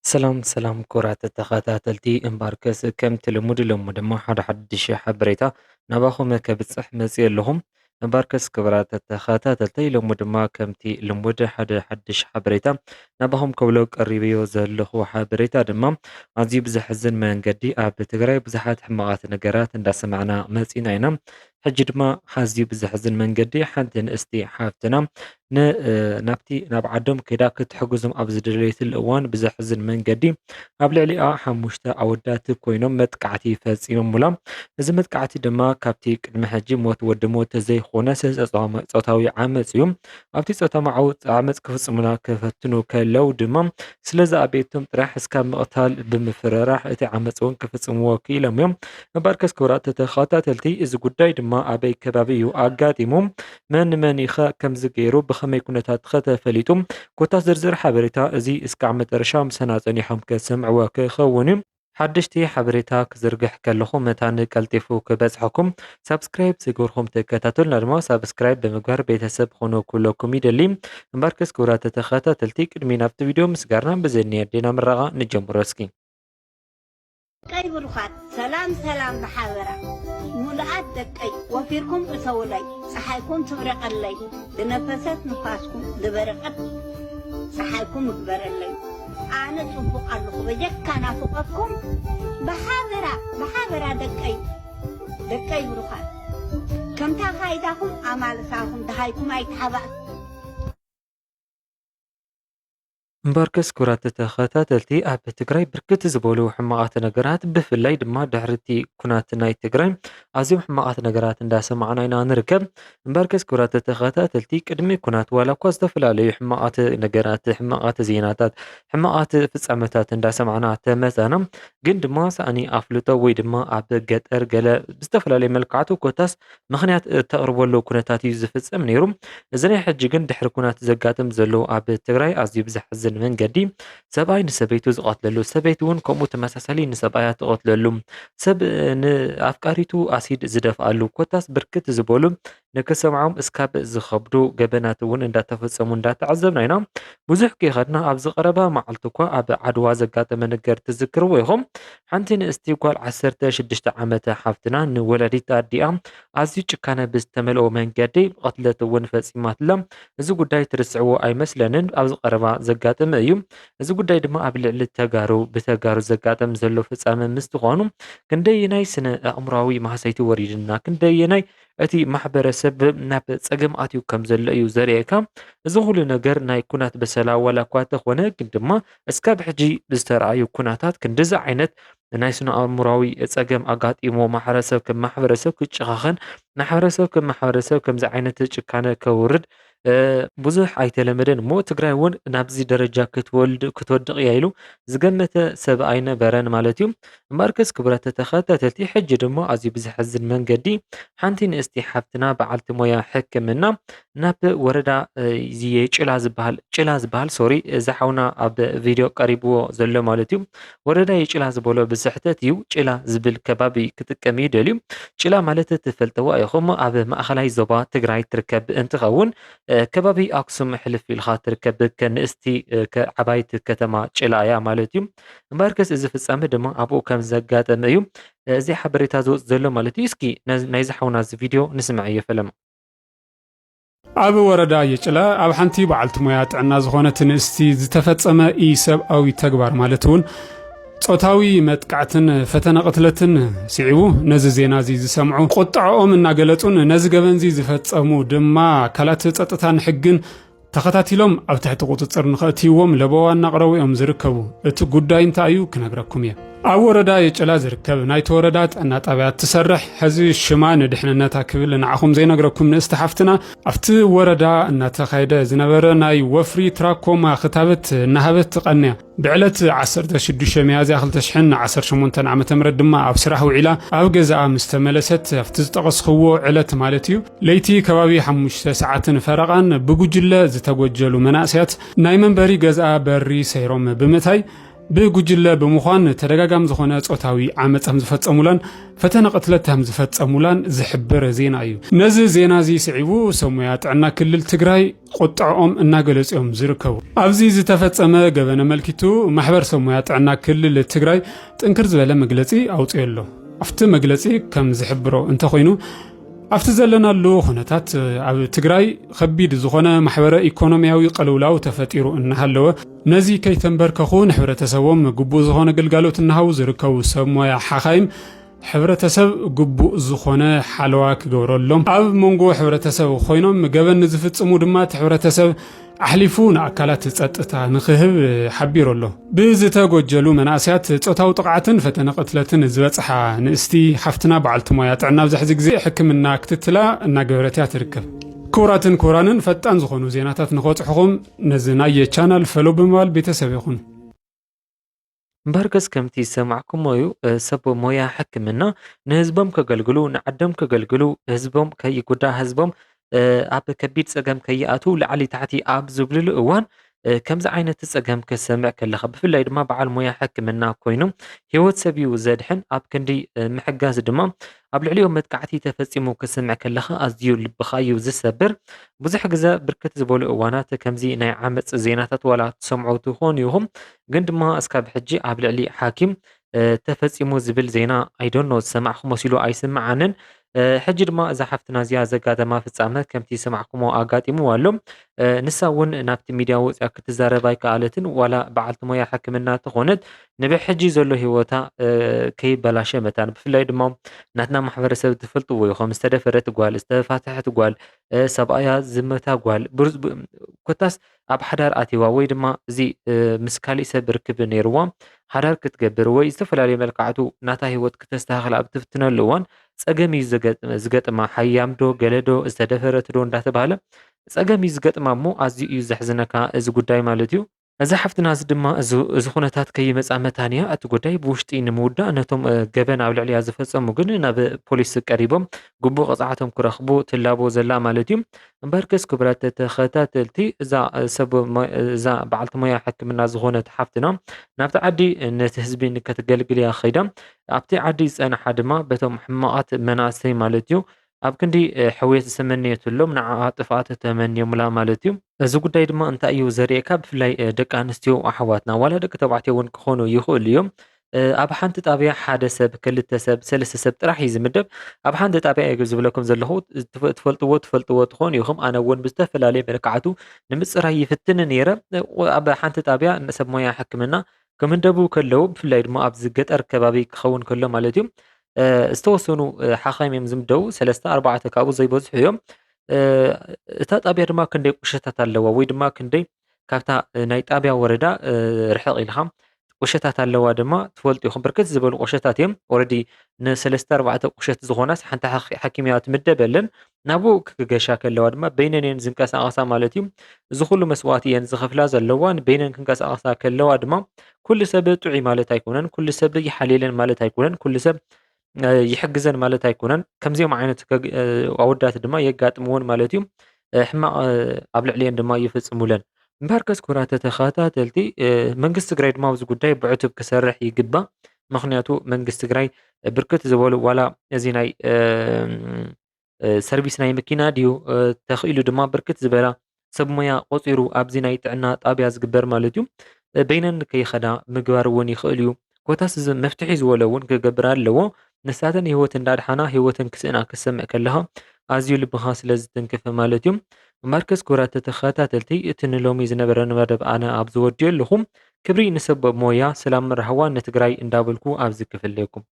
سلام كرات التخاتاتلتي امباركس كم تلمود لما حد حبريتا نباخم كبتصح مزيل لهم امباركس كبرات التخاتاتلتي لمود ما كمتي لمود حدش حبريتا نباهم كولوك قريبيو زلخو حبريتا دمام عزي بزحزن من قدي اب تغراي بزحات حماقات نقرات اندا سمعنا مزينا ينام حجد ما حزي بزحزن من قدي حد استي حافتنا نابتي ناب عدم كدا كتحجزم أبز دليت الأوان بزحزن من قديم قبل عليا حمشتا أودات كوينم متقعتي فاسينم ملام إذا متقعتي دما كابتيك المحجي موت ودموت زي خونسز صوتاوي عامس يوم أبتي صوتا معو عامس كفص منا كفتنو كلو دمام سلزا أبيتم تراح اسكا مقتال بمفرراح اتي عامس وان كفص موكيلم يوم مباركس كورات تخاطا تلتي إذا قداي دما أبي كبابيو آقاتيموم من يخا كم زجيرو بخمي كنتات ختا فليتم كوتا زرزر حبريتا زي اسكعمت رشام سناتني حمك سمع وكخونم حدشتي حبريتا كزرقح كلخو متان كالتفو كبزحكم سبسكرايب سيقوركم تكتاتل نرما سبسكرايب بمقار بيتسب خونو كلكم يدليم مباركس كورات تخاتا تلتيك من افت فيديو مسقارنا بزنير دينا مرغا نجمبروسكي كاي بروخات سلام بحاورة مولعات دكاي وفيركم بسولي صحايكم تبرق اللي بنفسات نفاسكم دبرقت صحايكم اكبر اللي أنا صنفق اللي بجكنا فوقكم بحاورة دكاي بروخات كم تاخايداكم أمال ساكم دهايكم أي تحبأت مباركس كرات تخاتاتلتي اب تግራይ ብርክት ዝበሉ ሕማቃት ነገራት ብፍላይ ድማ ድሕርቲ ኩናት ናይ ትግራይ ኣዝዮም ሕማቃት ነገራት እንዳሰማዕና ኢና ንርከብ ምባርከስ ኩራት ተኸታተልቲ ቅድሚ ኩናት ዋላ እኳ ዝተፈላለዩ ሕማቃት ነገራት ሕማቃት ዜናታት ሕማቃት ፍጻመታት እንዳሰማዕና ተመዛና ግን ድማ ሳእኒ ኣፍልጦ ወይ ድማ ኣብ ገጠር ገለ ብዝተፈላለዩ መልክዓቱ ኮታስ ምክንያት ተቕርበሉ ኩነታት እዩ ዝፍጸም ነይሩ እዚ ናይ ሕጂ ግን ድሕሪ ኩናት ዘጋጥም ዘሎ ኣብ ትግራይ ኣዝዩ ብዝሕዝን መንገዲ ሰብኣይ ንሰበይቱ ዝቐትለሉ ሰበይቲ እውን ከምኡ ተመሳሳሊ ንሰብኣያ ትቐትለሉ ሰብ ንኣፍቃሪቱ ኣሲድ ዝደፍኣሉ ኮታስ ብርክት ዝበሉ ንክሰምዖም እስካብ ዝኸብዱ ገበናት እውን እንዳተፈጸሙ እንዳተዓዘብና ኢና ብዙሕ ከይኸድና ኣብ ዝቐረባ መዓልቲ እኳ ኣብ ዓድዋ ዘጋጠመ ነገር ትዝክርዎ ኢኹም ሓንቲ ንእስቲ ጓል 16 ዓመት ሓፍትና ንወለዲት ኣዲኣ ኣዝዩ ጭካነ ብዝተመልኦ መንገዲ ቀትለት እውን ፈጺማትላ እዚ ጉዳይ ትርስዕዎ ኣይመስለንን ኣብ ዝቐረባ ዘጋጠመ እዩ እዚ ጉዳይ ድማ ኣብ ልዕሊ ብተጋሩ ዘጋጠም ዘሎ ፍጻመ ምስ ትኾኑ ክንደየናይ ስነ ኣእምሮዊ ማህሰይቲ ወሪድና ክንደየናይ እቲ ማሕበረሰብ ናብ ፀገም ኣትዩ ከም ዘሎ እዩ ዘርእየካ እዚ ኩሉ ነገር ናይ ኩናት በሰላ ዋላ እኳ ተኾነ ግን ድማ እስካብ ሕጂ ብዝተረኣዩ ኩናታት ክንደዚ ዓይነት ናይ ስነ ኣእምሮዊ ፀገም ኣጋጢሞ ማሕበረሰብ ከም ማሕበረሰብ ክጭኻኸን ማሕበረሰብ ከም ማሕበረሰብ ከምዚ ዓይነት ጭካነ ከውርድ ብዙሕ ኣይተለመደን እሞ ትግራይ እውን ናብዚ ደረጃ ክትወድቕ እያ ኢሉ ዝገመተ ሰብ ኣይነበረን ማለት እዩ እምበርከስ ክብረት ተኸታተልቲ ሕጂ ድማ ኣዝዩ ብዝሕዝን መንገዲ ሓንቲ ንእስቲ ሓፍትና በዓልቲ ሞያ ሕክምና ናብ ወረዳ ጭላ ዝበሃል ሶሪ ዝሓውና ኣብ ቪድዮ ቀሪብዎ ዘሎ ማለት እዩ ወረዳ የጭላ ዝበሎ ብስሕተት እዩ ጭላ ዝብል ከባቢ ክጥቀም ይደልዩ ጭላ ማለት ትፈልጥዎ ኢኹም ኣብ ማእኸላይ ዞባ ትግራይ ትርከብ እንትኸውን ከባቢ ኣክሱም ሕልፍ ኢልኻ ትርከብ ከንእስቲ ዓባይቲ ከተማ ጭላ እያ ማለት እዩ እምበርከስ እዚ ፍጻመ ድማ ኣብኡ ከም ዘጋጠመ እዩ እዚ ሓበሬታ ዝወፅ ዘሎ ማለት እዩ እስኪ ናይ ዝሓውና እዚ ቪድዮ ንስምዕ እየፈለማ ኣብ ወረዳ የጭላ ኣብ ሓንቲ በዓልቲ ሞያ ጥዕና ዝኾነት ንእስቲ ዝተፈጸመ ኢሰብኣዊ ተግባር ማለት እውን ጾታዊ መጥቃዕትን ፈተና ቅትለትን ሲዒቡ ነዚ ዜና እዚ ዝሰምዑ ቁጥዖኦም እናገለጹን ነዚ ገበንዚ ዝፈጸሙ ድማ ኣካላት ጸጥታን ሕግን ተኸታቲሎም ኣብ ትሕቲ ቁፅፅር ንኽእትይዎም ለበዋ እናቕረቡ ዝርከቡ እቲ ጉዳይ እንታይ እዩ ክነግረኩም እየ ኣብ ወረዳ የጭላ ዝርከብ ናይቲ ወረዳ ጥዕና ጣብያ ትሰርሕ ሕዚ ሽማ ንድሕንነታ ክብል ንዓኹም ዘይነግረኩም ንእስቲ ሓፍትና ኣብቲ ወረዳ እናተኻየደ ዝነበረ ናይ ወፍሪ ትራኮማ ክታበት እናሃበት ቀንያ ብዕለት 16 ሚያዝያ 2018 ዓ.ም ድማ ኣብ ስራሕ ውዒላ ኣብ ገዛኣ ምስ ተመለሰት ኣብቲ ዝጠቐስኽዎ ዕለት ማለት እዩ ለይቲ ከባቢ 5 ሰዓትን ፈረቓን ብጉጅለ ዝተጎጀሉ መናእስያት ናይ መንበሪ ገዛኣ በሪ ሰይሮም ብምታይ ብጉጅለ ብምዃን ተደጋጋሚ ዝኾነ ጾታዊ ዓመፅ ከም ዝፈጸሙላን ፈተነ ቅትለት ከም ዝፈጸሙላን ዝሕብር ዜና እዩ። ነዚ ዜና እዚ ስዒቡ ሰብ ሞያ ጥዕና ክልል ትግራይ ቁጥዖም እናገለጹ እዮም ዝርከቡ። ኣብዚ ዝተፈጸመ ገበነ መልኪቱ ማሕበር ሰብ ሞያ ጥዕና ክልል ትግራይ ጥንክር ዝበለ መግለጺ ኣውፅዩ ኣሎ። ኣብቲ መግለጺ ከም ዝሕብሮ እንተኾይኑ ኣብቲ ዘለናሉ ኩነታት ኣብ ትግራይ ከቢድ ዝኾነ ማሕበረ ኢኮኖሚያዊ ቀልውላው ተፈጢሩ እናሃለወ ነዚ ከይተንበርከኹ ንሕብረተሰቦም ግቡእ ዝኾነ ግልጋሎት እናሃቡ ዝርከቡ ሰብ ሞያ ሓኻይም ሕብረተሰብ ግቡእ ዝኾነ ሓለዋ ክገብረሎም ኣብ መንጎ ሕብረተሰብ ኮይኖም ገበን ዝፍጽሙ ድማ ሕብረተሰብ ኣሕሊፉ ንኣካላት ጸጥታ ንክህብ ሓቢሩ ኣሎ። ብዝተጎጀሉ መናእስያት ጾታዊ ጥቕዓትን ፈተነ ቅትለትን ዝበጽሓ ንእስቲ ሓፍትና በዓልቲ ሞያ ጥዕና ኣብዛሕዚ ግዜ ሕክምና ክትትላ እናገበረት እያ ትርከብ። ክቡራትን ክቡራንን ፈጣን ዝኾኑ ዜናታት ንኸብጽሑኹም ነዚ ናይ ቻናል ፈሎ ብምባል ቤተሰብ ይኹኑ። እምበርገስ ከምቲ ዝሰማዕኩሞ እዩ ሰብ ሞያ ሕክምና ንህዝቦም ከገልግሉ ንዓዶም ከገልግሉ ህዝቦም ከይጉዳእ ህዝቦም ኣብ ከቢድ ፀገም ከይኣቱ ላዕሊ ታሕቲ ኣብ ዝብልሉ እዋን ከምዚ ዓይነት ፀገም ክሰምዕ ከለኻ ብፍላይ ድማ በዓል ሞያ ሕክምና ኮይኑ ሂወት ሰብ እዩ ዘድሕን ኣብ ክንዲ ምሕጋዝ ድማ ኣብ ልዕሊኦም መጥቃዕቲ ተፈፂሙ ክስምዕ ከለኻ ኣዝዩ ልብኻ እዩ ዝሰብር። ብዙሕ ግዜ ብርክት ዝበሉ እዋናት ከምዚ ናይ ዓመፅ ዜናታት ዋላ ትሰምዑ ትኾኑ ኢኹም፣ ግን ድማ እስካብ ሕጂ ኣብ ልዕሊ ሓኪም ተፈፂሙ ዝብል ዜና ኣይዶኖ ዝሰማዕኹሞ ሲሉ ኣይስምዓንን። ሕጂ ድማ እዛ ሓፍትና እዚኣ ዘጋጠማ ፍጻመ ከምቲ ሰማዕኩሞ ኣጋጢሙ ኣሎ። ንሳ እውን ናብቲ ሚድያ ወፅያ ክትዛረባ ኣይከኣለትን ዋላ በዓልቲ ሞያ ሕክምና ተኾነት ንብሕጂ ዘሎ ሂወታ ከይበላሸ መታን ብፍላይ ድማ ናትና ማሕበረሰብ ትፈልጥዎ ኢኹም ዝተደፈረት ጓል ዝተፋትሐት ጓል ሰብኣያ ዝመታ ጓል ኮታስ ኣብ ሓዳር ኣቲዋ ወይ ድማ እዚ ምስ ካሊእ ሰብ ርክብ ነይርዋ ሓዳር ክትገብር ወይ ዝተፈላለዩ መልክዓቱ ናታ ሂወት ክተስተኻኽል ኣብ ትፍትነሉ እዋን ፀገም እዩ ዝገጥማ ሓያምዶ ገለዶ ዝተደፈረት ዶ እንዳተባሃለ ፀገም እዩ ዝገጥማ እሞ ኣዝዩ እዩ ዘሕዝነካ እዚ ጉዳይ ማለት እዩ። እዛ ሓፍትና እዚ ድማ እዚ ኩነታት ከይመፃ መታንያ እቲ ጉዳይ ብውሽጢ ንምውዳእ ነቶም ገበን ኣብ ልዕልያ ዝፈፀሙ ግን ናብ ፖሊስ ቀሪቦም ግቡእ ቅፅዓቶም ክረኽቡ ትላቦ ዘላ ማለት እዩ። እምበርከስ ክቡራት ተኸታተልቲ እዛ በዓልቲ ሞያ ሕክምና ዝኾነት ሓፍትና ናብቲ ዓዲ ነቲ ህዝቢ ንከተገልግል እያ ኸይዳ ኣብቲ ዓዲ ዝፀንሓ ድማ በቶም ሕማቓት መናእሰይ ማለት እዩ ኣብ ክንዲ ሕውየት ዝተመነየትሎም ንዓዓ ጥፍኣት ተመንዮምላ ማለት እዩ። እዚ ጉዳይ ድማ እንታይ እዩ ዘርእየካ ብፍላይ ደቂ ኣንስትዮ ኣሕዋትና ዋላ ደቂ ተባዕትዮ እውን ክኾኑ ይኽእሉ እዮም ኣብ ሓንቲ ጣብያ ሓደ ሰብ ክልተ ሰብ ሰለስተ ሰብ ጥራሕ እዩ ዝምደብ። ኣብ ሓንቲ ጣብያ እዩ ዝብለኩም ዘለኹ ትፈልጥዎ ትኾኑ ኢኹም። ኣነ እውን ብዝተፈላለየ መልክዓቱ ንምፅራይ ይፍትን ነይረ። ኣብ ሓንቲ ጣብያ ሰብ ሞያ ሕክምና ክምንደቡ ከለዉ ብፍላይ ድማ ኣብዚ ገጠር ከባቢ ክኸውን ከሎ ማለት እዩ ዝተወሰኑ ሓኻይም እዮም ዝምደቡ 3-4 ካብኡ ዘይበዝሑ እዮም። እታ ጣብያ ድማ ክንደይ ቁሸታት ኣለዋ ወይ ድማ ክንደይ ካብታ ናይ ጣብያ ወረዳ ርሕቕ ኢልኻ ቁሸታት ኣለዋ ድማ ትፈልጡ ኢኹም። ብርክት ዝበሉ ቁሸታት እዮም ኦልሬዲ ን3-4 ቁሸት ዝኾናስ ሓንቲ ሓኪም እያ ትምደበለን ናብኡ ክገሻ ከለዋ ድማ በይነን እየን ዝንቀሳቐሳ ማለት እዩ። እዚ ኩሉ መስዋዕቲ እየን ዝኸፍላ ዘለዋ በይነን ክንቀሳቐሳ ከለዋ ድማ ኩሉ ሰብ ጥዑይ ማለት ኣይኮነን፣ ኩሉ ሰብ ይሓልየለን ማለት ኣይኮነን፣ ኩሉ ሰብ ይሕግዘን ማለት ኣይኮነን። ከምዚኦም ዓይነት ኣወዳት ድማ የጋጥምዎን ማለት እዩ። ሕማቕ ኣብ ልዕሊየን ድማ ይፍጽሙለን። እምበርከስ ክቡራት ተኸታተልቲ መንግስቲ ትግራይ ድማ ኣብዚ ጉዳይ ብዕቱብ ክሰርሕ ይግባእ። ምክንያቱ መንግስቲ ትግራይ ብርክት ዝበሉ ዋላ እዚ ናይ ሰርቪስ ናይ መኪና ድዩ ተኽኢሉ ድማ ብርክት ዝበላ ሰብ ሞያ ቆፂሩ ኣብዚ ናይ ጥዕና ጣብያ ዝግበር ማለት እዩ በይነን ከይኸዳ ምግባር እውን ይኽእል እዩ። ኮታስ መፍትሒ ዝበሎ እውን ክገብር ኣለዎ። ንሳተን ህይወት እንዳድሓና ህይወትን ክስእና ክሰምዕ ከለኻ ኣዝዩ ልብኻ ስለ ዝትንክፍ ማለት እዩ። እምበርከስ ክቡራት ተኸታተልቲ እቲ ንሎሚ ዝነበረ መደብ ኣነ ኣብ ዝወድዮ ኣለኹም ክብሪ ንሰብ ሞያ ሰላም ረህዋ ንትግራይ እንዳበልኩ ኣብዚ ክፍለየኩም